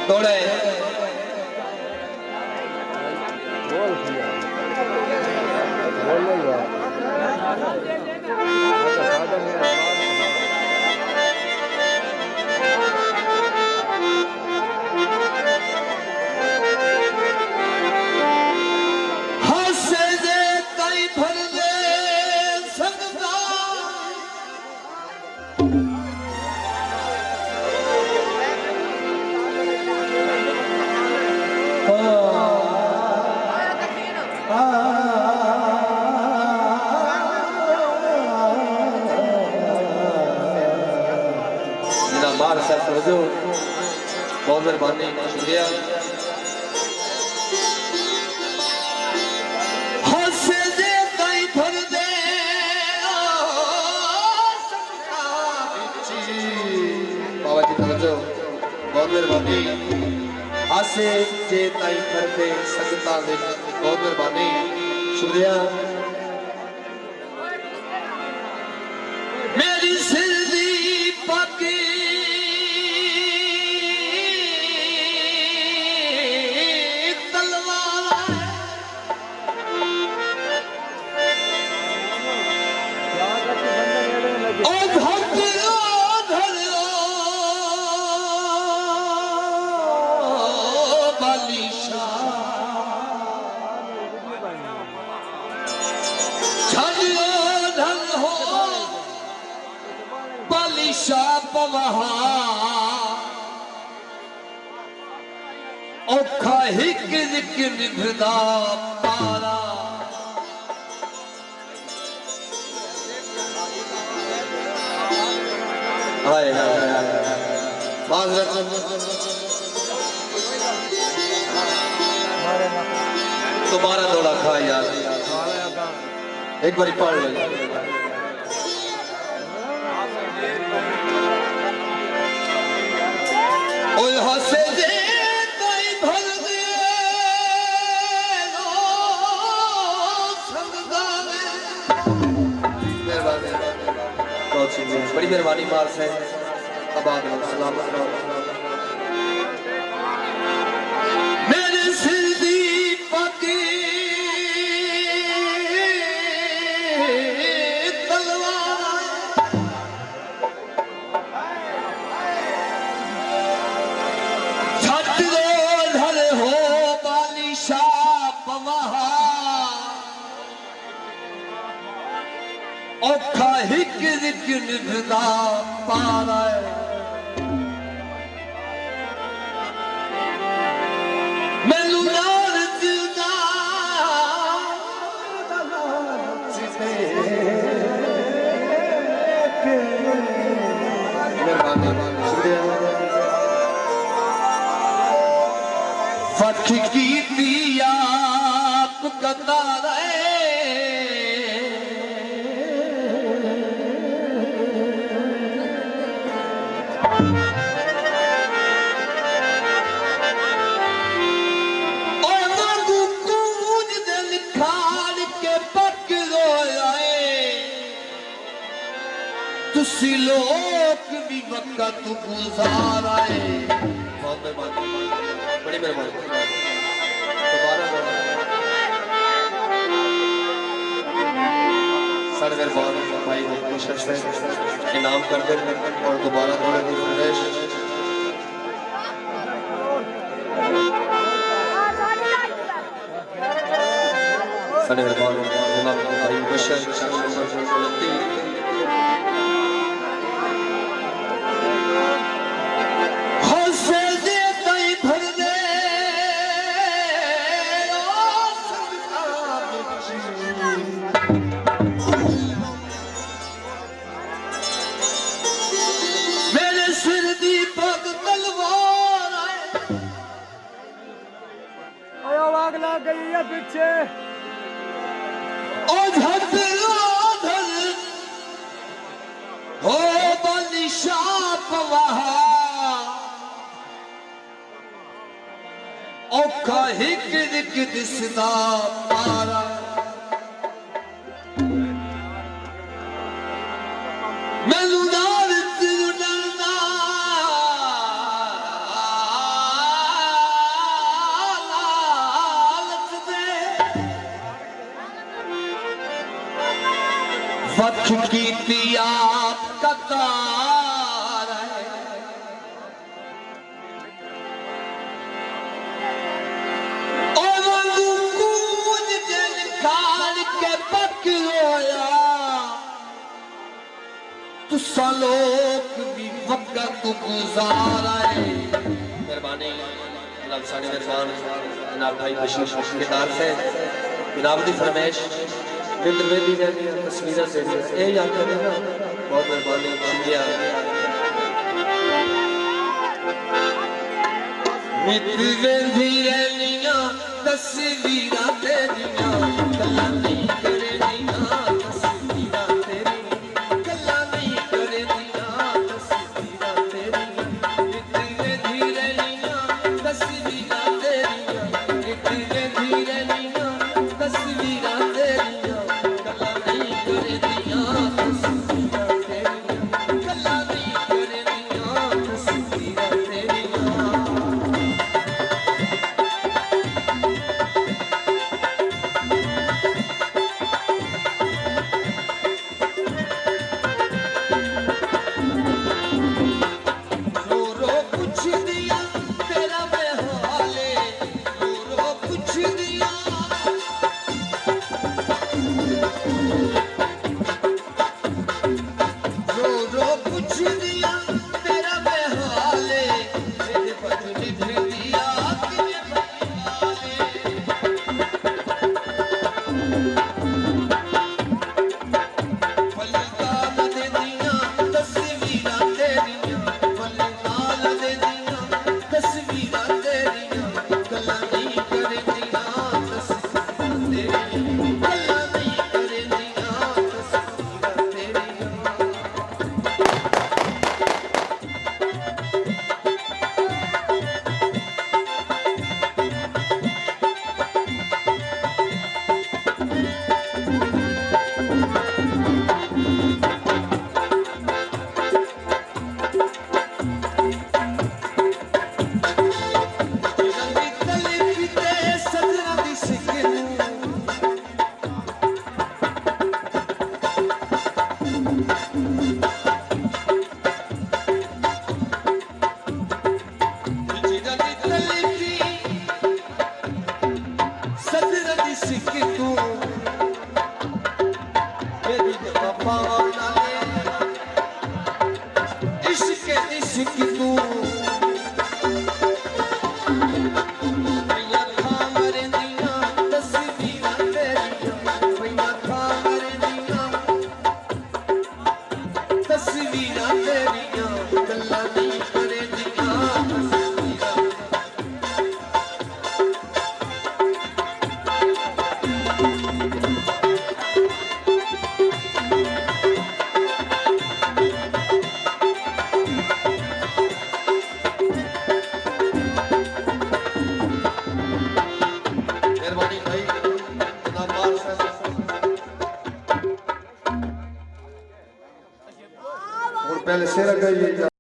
तोड़े बहुत मेहरबानी शुक्रिया। बाबा जी तवज्जो बहुत मेहरबानी। हासे जे ताई फरदे संगता दे बहुत मेहरबानी शुक्रिया। मेरी सिरदी पाकी औखा हिक हिक निभदा पारा हाय दोबारा दौड़ा खा यार एक बारी पढ़ लो। ओए हंसे जे ताई भर दे बड़ी मेहरबानी मार से आबाद सलामत रहो। मेरे सिरदी पकी तलवार छट दो ढल हो बालिशा पवहा औखा हिक हिक निभदा पारा मैनू यार दिलदा फख की दिया कता लोक भी वक्त गुजारा है। बहुत मेहरबानी बड़ी मेहरबानी दोबारा साढ़े मेहरबान भाई कोशिश है इनाम कर दे और दोबारा दौड़े की गुजारिश। साढ़े मेहरबान भाई कोशिश गई है पीछे हो बलिशा पवहा औखा हिक हिक दिसदा पारा मैनू नाल वक्त की आप कतार है और कूद जल खाल के पक रोया तुसा लोग भी वक्त गुजारा है। मेहरबानी जनाब साढ़े मेहरबान जनाब भाई बशीर केदार से जनाब की फरमाइश बिंदवेदी ने तस्वीर से ये याद करेगा बहुत मेहरबानी शुक्रिया। मित्र धीरनिया तस्वीर तेरिया गल्ला नहीं करे दिया तस्वीर तेरी गल्ला नहीं करे दिया तस्वीर तेरी मित्र धीरनिया तस्वीर तेरिया मित्र धीरनिया तस्वीर तेरिया गल्ला नहीं करे दिया तस्वीर तेरी गल्ला नहीं करे दिया तस्वीर तेरिया। पहले शेर